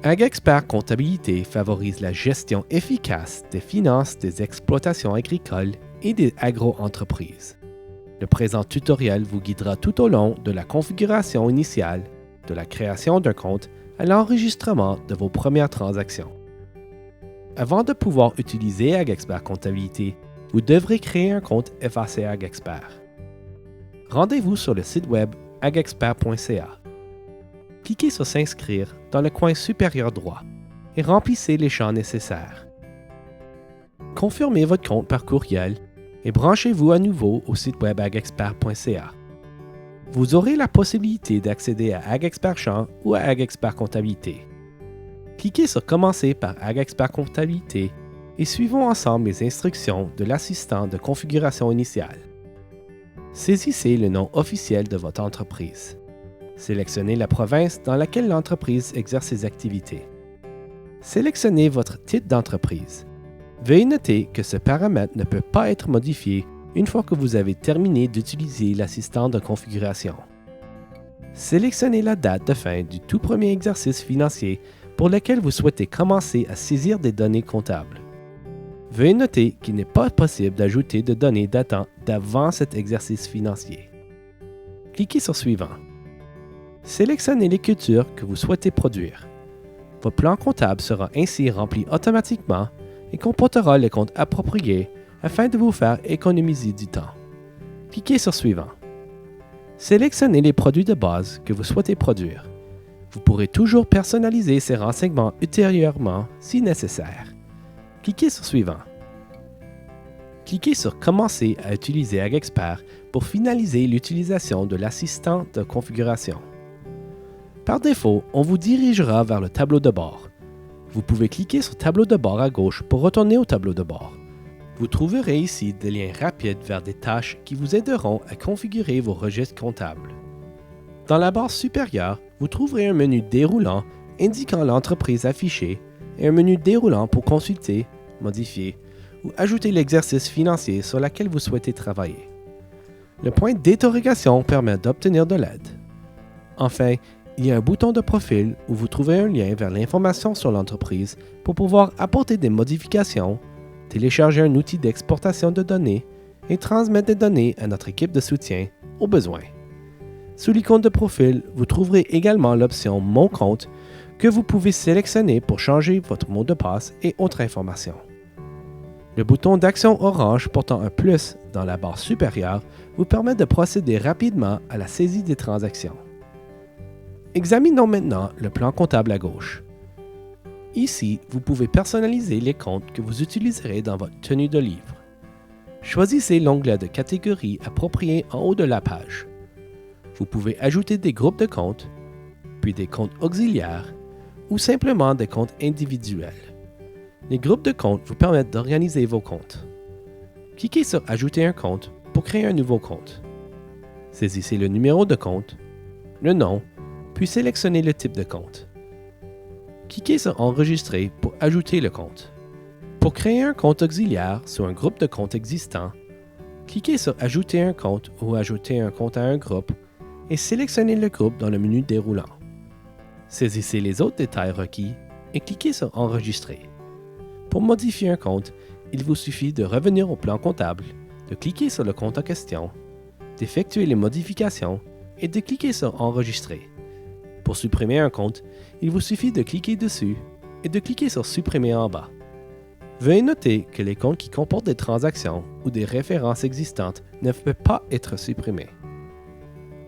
AgExpert Comptabilité favorise la gestion efficace des finances des exploitations agricoles et des agro-entreprises. Le présent tutoriel vous guidera tout au long de la configuration initiale, de la création d'un compte à l'enregistrement de vos premières transactions. Avant de pouvoir utiliser AgExpert Comptabilité, vous devrez créer un compte FAC AgExpert. Rendez-vous sur le site web agexpert.ca. Cliquez sur S'inscrire dans le coin supérieur droit et remplissez les champs nécessaires. Confirmez votre compte par courriel et branchez-vous à nouveau au site web agexpert.ca. Vous aurez la possibilité d'accéder à AgExpert Champs ou à AgExpert Comptabilité. Cliquez sur Commencer par AgExpert Comptabilité et suivons ensemble les instructions de l'assistant de configuration initiale. Saisissez le nom officiel de votre entreprise. Sélectionnez la province dans laquelle l'entreprise exerce ses activités. Sélectionnez votre titre d'entreprise. Veuillez noter que ce paramètre ne peut pas être modifié une fois que vous avez terminé d'utiliser l'assistant de configuration. Sélectionnez la date de fin du tout premier exercice financier pour lequel vous souhaitez commencer à saisir des données comptables. Veuillez noter qu'il n'est pas possible d'ajouter de données datant d'avant cet exercice financier. Cliquez sur Suivant. Sélectionnez l'écriture que vous souhaitez produire. Votre plan comptable sera ainsi rempli automatiquement et comportera les comptes appropriés afin de vous faire économiser du temps. Cliquez sur Suivant. Sélectionnez les produits de base que vous souhaitez produire. Vous pourrez toujours personnaliser ces renseignements ultérieurement si nécessaire. Cliquez sur Suivant. Cliquez sur Commencer à utiliser AgExpert pour finaliser l'utilisation de l'assistant de configuration. Par défaut, on vous dirigera vers le tableau de bord. Vous pouvez cliquer sur Tableau de bord à gauche pour retourner au tableau de bord. Vous trouverez ici des liens rapides vers des tâches qui vous aideront à configurer vos registres comptables. Dans la barre supérieure, vous trouverez un menu déroulant indiquant l'entreprise affichée et un menu déroulant pour consulter, modifier ou ajouter l'exercice financier sur lequel vous souhaitez travailler. Le point d'interrogation permet d'obtenir de l'aide. Enfin, il y a un bouton de profil où vous trouvez un lien vers l'information sur l'entreprise pour pouvoir apporter des modifications, télécharger un outil d'exportation de données et transmettre des données à notre équipe de soutien au besoin. Sous l'icône de profil, vous trouverez également l'option Mon compte que vous pouvez sélectionner pour changer votre mot de passe et autres informations. Le bouton d'action orange portant un plus dans la barre supérieure vous permet de procéder rapidement à la saisie des transactions. Examinons maintenant le plan comptable à gauche. Ici, vous pouvez personnaliser les comptes que vous utiliserez dans votre tenue de livre. Choisissez l'onglet de catégorie approprié en haut de la page. Vous pouvez ajouter des groupes de comptes, puis des comptes auxiliaires ou simplement des comptes individuels. Les groupes de comptes vous permettent d'organiser vos comptes. Cliquez sur Ajouter un compte pour créer un nouveau compte. Saisissez le numéro de compte, le nom, puis sélectionnez le type de compte. Cliquez sur Enregistrer pour ajouter le compte. Pour créer un compte auxiliaire sur un groupe de comptes existant, cliquez sur Ajouter un compte ou Ajouter un compte à un groupe et sélectionnez le groupe dans le menu déroulant. Saisissez les autres détails requis et cliquez sur Enregistrer. Pour modifier un compte, il vous suffit de revenir au plan comptable, de cliquer sur le compte en question, d'effectuer les modifications et de cliquer sur Enregistrer. Pour supprimer un compte, il vous suffit de cliquer dessus et de cliquer sur Supprimer en bas. Veuillez noter que les comptes qui comportent des transactions ou des références existantes ne peuvent pas être supprimés.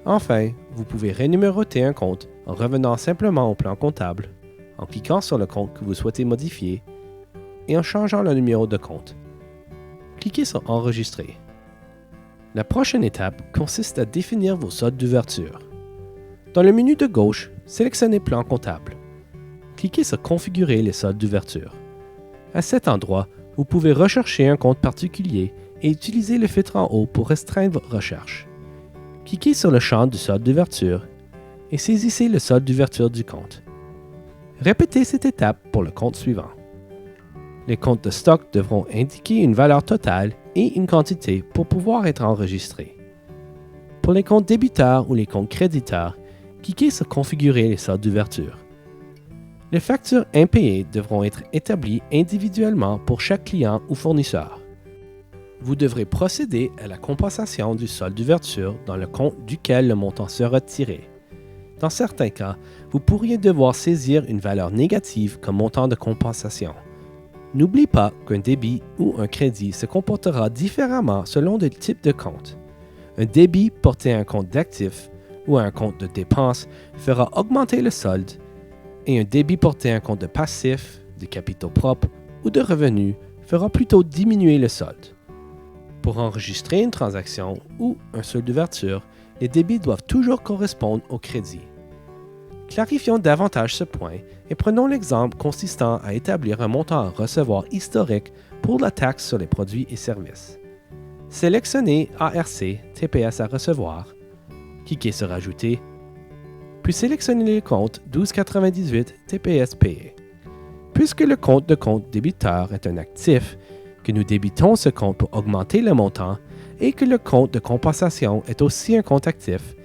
Enfin, vous pouvez renuméroter un compte en revenant simplement au plan comptable, en cliquant sur le compte que vous souhaitez modifier et en changeant le numéro de compte. Cliquez sur Enregistrer. La prochaine étape consiste à définir vos soldes d'ouverture. Dans le menu de gauche, sélectionnez Plan comptable. Cliquez sur Configurer les soldes d'ouverture. À cet endroit, vous pouvez rechercher un compte particulier et utiliser le filtre en haut pour restreindre votre recherche. Cliquez sur le champ du solde d'ouverture et saisissez le solde d'ouverture du compte. Répétez cette étape pour le compte suivant. Les comptes de stock devront indiquer une valeur totale et une quantité pour pouvoir être enregistrés. Pour les comptes débiteurs ou les comptes créditeurs, cliquez sur Configurer les soldes d'ouverture. Les factures impayées devront être établies individuellement pour chaque client ou fournisseur. Vous devrez procéder à la compensation du solde d'ouverture dans le compte duquel le montant sera tiré. Dans certains cas, vous pourriez devoir saisir une valeur négative comme montant de compensation. N'oublie pas qu'un débit ou un crédit se comportera différemment selon le type de compte. Un débit porté à un compte d'actifs ou à un compte de dépenses fera augmenter le solde et un débit porté à un compte de passifs, de capitaux propres ou de revenus fera plutôt diminuer le solde. Pour enregistrer une transaction ou un solde d'ouverture, les débits doivent toujours correspondre au crédit. Clarifions davantage ce point et prenons l'exemple consistant à établir un montant à recevoir historique pour la taxe sur les produits et services. Sélectionnez ARC, TPS à recevoir, cliquez sur Ajouter, puis sélectionnez le compte 1298 TPS payé. Puisque le compte de compte débiteur est un actif, que nous débitons ce compte pour augmenter le montant et que le compte de compensation est aussi un compte actif,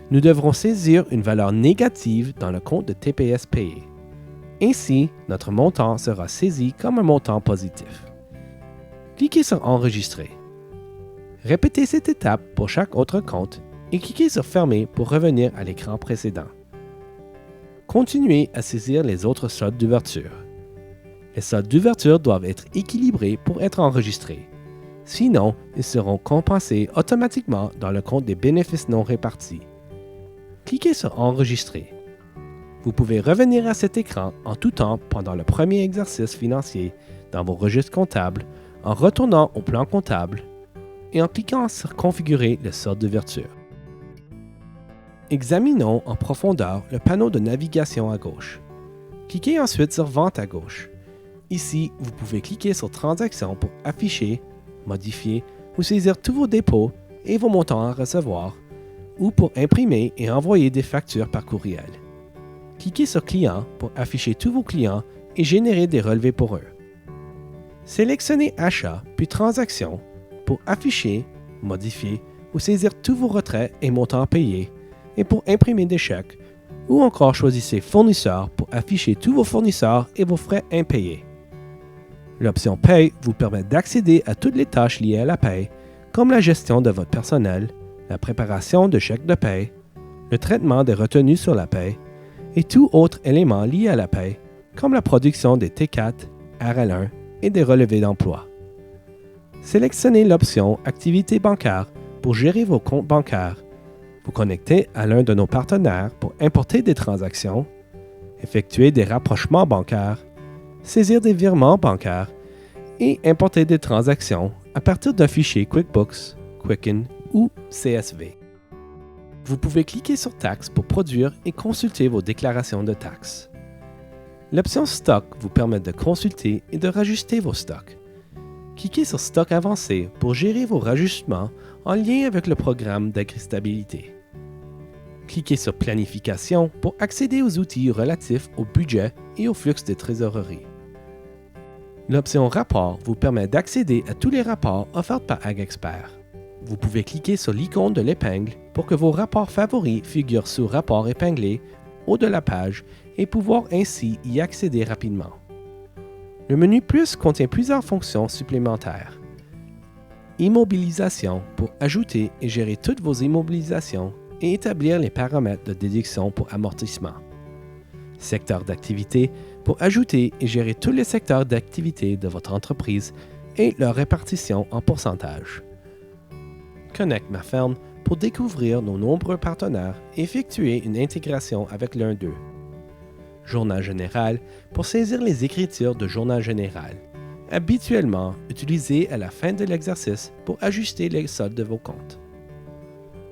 nous devrons saisir une valeur négative dans le compte de TPS payé. Ainsi, notre montant sera saisi comme un montant positif. Cliquez sur Enregistrer. Répétez cette étape pour chaque autre compte et cliquez sur Fermer pour revenir à l'écran précédent. Continuez à saisir les autres soldes d'ouverture. Les soldes d'ouverture doivent être équilibrés pour être enregistrés. Sinon, ils seront compensés automatiquement dans le compte des bénéfices non répartis. Cliquez sur Enregistrer. Vous pouvez revenir à cet écran en tout temps pendant le premier exercice financier dans vos registres comptables en retournant au plan comptable et en cliquant sur Configurer le solde d'ouverture. Examinons en profondeur le panneau de navigation à gauche. Cliquez ensuite sur Vente à gauche. Ici, vous pouvez cliquer sur Transactions pour afficher, modifier ou saisir tous vos dépôts et vos montants à recevoir, ou pour imprimer et envoyer des factures par courriel. Cliquez sur Clients pour afficher tous vos clients et générer des relevés pour eux. Sélectionnez Achats puis Transactions pour afficher, modifier ou saisir tous vos retraits et montants payés et pour imprimer des chèques, ou encore choisissez Fournisseurs pour afficher tous vos fournisseurs et vos frais impayés. L'option Paye vous permet d'accéder à toutes les tâches liées à la paye, comme la gestion de votre personnel, la préparation de chèques de paye, le traitement des retenues sur la paye et tout autre élément lié à la paye, comme la production des T4, RL1 et des relevés d'emploi. Sélectionnez l'option Activités bancaires pour gérer vos comptes bancaires. Vous connectez à l'un de nos partenaires pour importer des transactions, effectuer des rapprochements bancaires, saisir des virements bancaires et importer des transactions à partir d'un fichier QuickBooks, Quicken ou CSV. Vous pouvez cliquer sur Taxes pour produire et consulter vos déclarations de taxes. L'option Stock vous permet de consulter et de rajuster vos stocks. Cliquez sur Stock avancé pour gérer vos rajustements en lien avec le programme d'AgriStabilité. Cliquez sur Planification pour accéder aux outils relatifs au budget et au flux de trésorerie. L'option Rapport vous permet d'accéder à tous les rapports offerts par AgExpert. Vous pouvez cliquer sur l'icône de l'épingle pour que vos rapports favoris figurent sous Rapport épinglé haut de la page et pouvoir ainsi y accéder rapidement. Le menu Plus contient plusieurs fonctions supplémentaires. Immobilisation pour ajouter et gérer toutes vos immobilisations et établir les paramètres de déduction pour amortissement. Secteur d'activité pour ajouter et gérer tous les secteurs d'activité de votre entreprise et leur répartition en pourcentage. Connect ma ferme pour découvrir nos nombreux partenaires et effectuer une intégration avec l'un d'eux. Journal général pour saisir les écritures de journal général, habituellement utilisé à la fin de l'exercice pour ajuster les soldes de vos comptes.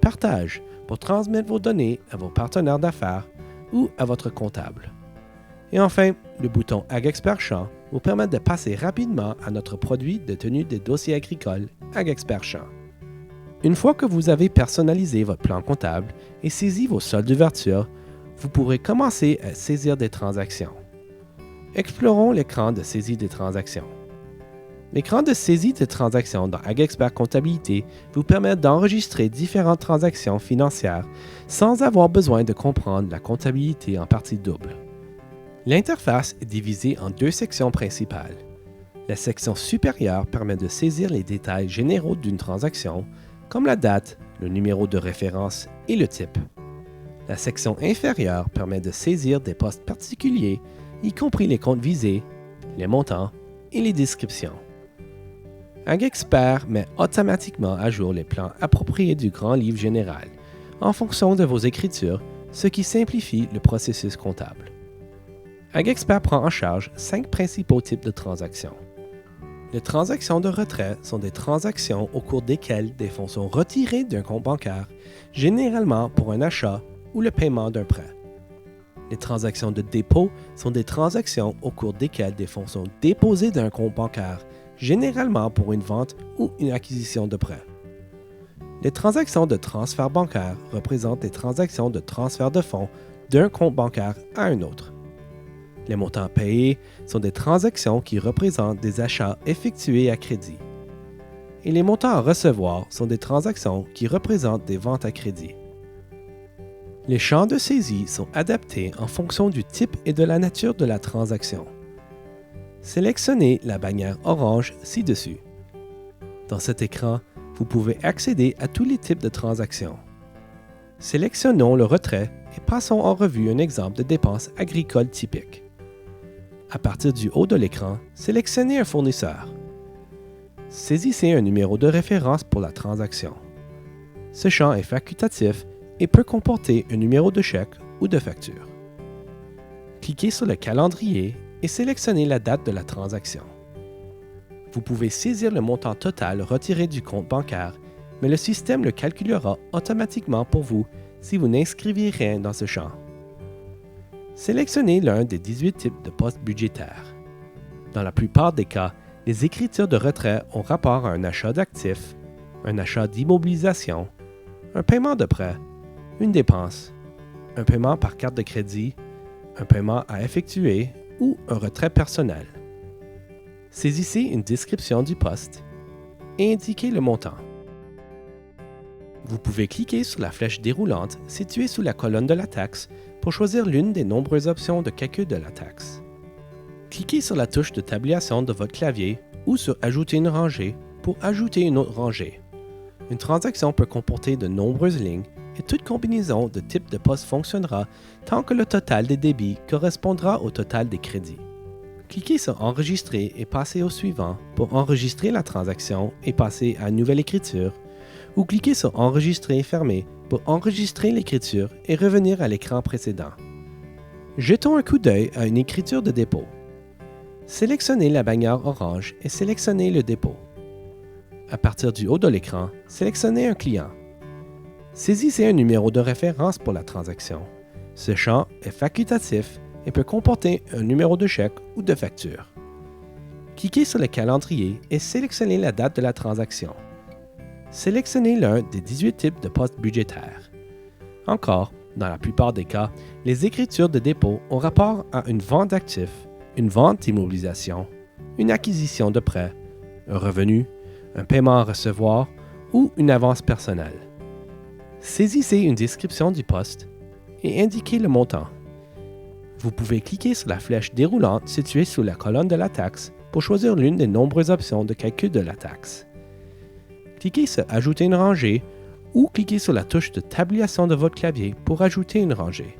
Partage pour transmettre vos données à vos partenaires d'affaires ou à votre comptable. Et enfin, le bouton AgExpert Champ vous permet de passer rapidement à notre produit de tenue des dossiers agricoles AgExpert Champ. Une fois que vous avez personnalisé votre plan comptable et saisi vos soldes d'ouverture, vous pourrez commencer à saisir des transactions. Explorons l'écran de saisie des transactions. L'écran de saisie des transactions dans AgExpert Comptabilité vous permet d'enregistrer différentes transactions financières sans avoir besoin de comprendre la comptabilité en partie double. L'interface est divisée en deux sections principales. La section supérieure permet de saisir les détails généraux d'une transaction, comme la date, le numéro de référence et le type. La section inférieure permet de saisir des postes particuliers, y compris les comptes visés, les montants et les descriptions. AgExpert met automatiquement à jour les plans appropriés du grand livre général, en fonction de vos écritures, ce qui simplifie le processus comptable. AgExpert prend en charge 5 principaux types de transactions. Les transactions de retrait sont des transactions au cours desquelles des fonds sont retirés d'un compte bancaire, généralement pour un achat ou le paiement d'un prêt. Les transactions de dépôt sont des transactions au cours desquelles des fonds sont déposés d'un compte bancaire, généralement pour une vente ou une acquisition de prêt. Les transactions de transfert bancaire représentent des transactions de transfert de fonds d'un compte bancaire à un autre. Les montants payés sont des transactions qui représentent des achats effectués à crédit. Et les montants à recevoir sont des transactions qui représentent des ventes à crédit. Les champs de saisie sont adaptés en fonction du type et de la nature de la transaction. Sélectionnez la bannière orange ci-dessus. Dans cet écran, vous pouvez accéder à tous les types de transactions. Sélectionnons le retrait et passons en revue un exemple de dépenses agricoles typique. À partir du haut de l'écran, sélectionnez un fournisseur. Saisissez un numéro de référence pour la transaction. Ce champ est facultatif et peut comporter un numéro de chèque ou de facture. Cliquez sur le calendrier et sélectionnez la date de la transaction. Vous pouvez saisir le montant total retiré du compte bancaire, mais le système le calculera automatiquement pour vous si vous n'inscrivez rien dans ce champ. Sélectionnez l'un des 18 types de postes budgétaires. Dans la plupart des cas, les écritures de retrait ont rapport à un achat d'actifs, un achat d'immobilisation, un paiement de prêt, une dépense, un paiement par carte de crédit, un paiement à effectuer ou un retrait personnel. Saisissez une description du poste et indiquez le montant. Vous pouvez cliquer sur la flèche déroulante située sous la colonne de la taxe pour choisir l'une des nombreuses options de calcul de la taxe. Cliquez sur la touche de tabulation de votre clavier ou sur « Ajouter une rangée » pour ajouter une autre rangée. Une transaction peut comporter de nombreuses lignes et toute combinaison de type de poste fonctionnera tant que le total des débits correspondra au total des crédits. Cliquez sur « Enregistrer » et passez au suivant pour enregistrer la transaction et passer à une nouvelle écriture, ou cliquez sur « Enregistrer et fermer » pour enregistrer l'écriture et revenir à l'écran précédent. Jetons un coup d'œil à une écriture de dépôt. Sélectionnez la bannière orange et sélectionnez le dépôt. À partir du haut de l'écran, sélectionnez un client. Saisissez un numéro de référence pour la transaction. Ce champ est facultatif et peut comporter un numéro de chèque ou de facture. Cliquez sur le calendrier et sélectionnez la date de la transaction. Sélectionnez l'un des 18 types de postes budgétaires. Encore, dans la plupart des cas, les écritures de dépôt ont rapport à une vente d'actifs, une vente d'immobilisation, une acquisition de prêt, un revenu, un paiement à recevoir ou une avance personnelle. Saisissez une description du poste et indiquez le montant. Vous pouvez cliquer sur la flèche déroulante située sous la colonne de la taxe pour choisir l'une des nombreuses options de calcul de la taxe. Cliquez sur « Ajouter une rangée » ou cliquez sur la touche de tabulation de votre clavier pour ajouter une rangée.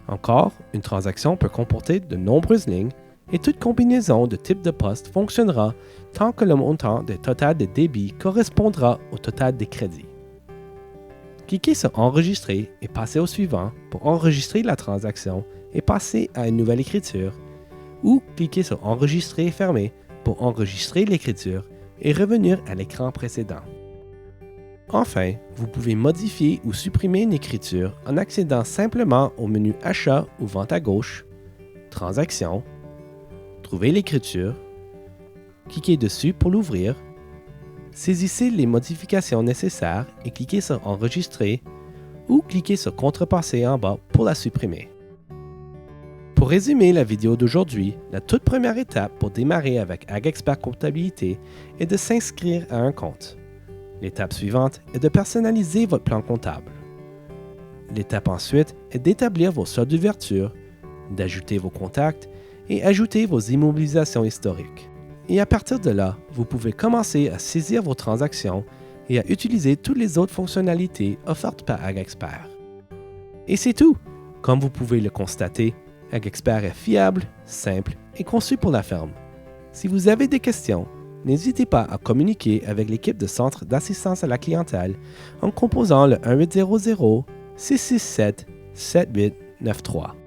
Encore, une transaction peut comporter de nombreuses lignes et toute combinaison de type de poste fonctionnera tant que le montant des total des débits correspondra au total des crédits. Cliquez sur « Enregistrer » et passez au suivant pour enregistrer la transaction et passer à une nouvelle écriture, ou cliquez sur « Enregistrer et fermer » pour enregistrer l'écriture et revenir à l'écran précédent. Enfin, vous pouvez modifier ou supprimer une écriture en accédant simplement au menu « Achat » ou « Vente à gauche »,« Transactions », trouvez l'écriture, cliquez dessus pour l'ouvrir, saisissez les modifications nécessaires et cliquez sur « Enregistrer » ou cliquez sur « Contrepasser » en bas pour la supprimer. Pour résumer la vidéo d'aujourd'hui, la toute première étape pour démarrer avec AgExpert Comptabilité est de s'inscrire à un compte. L'étape suivante est de personnaliser votre plan comptable. L'étape ensuite est d'établir vos soldes d'ouverture, d'ajouter vos contacts et ajouter vos immobilisations historiques. Et à partir de là, vous pouvez commencer à saisir vos transactions et à utiliser toutes les autres fonctionnalités offertes par AgExpert. Et c'est tout! Comme vous pouvez le constater, AgExpert est fiable, simple et conçu pour la ferme. Si vous avez des questions, n'hésitez pas à communiquer avec l'équipe de Centre d'assistance à la clientèle en composant le 1800 667 7893.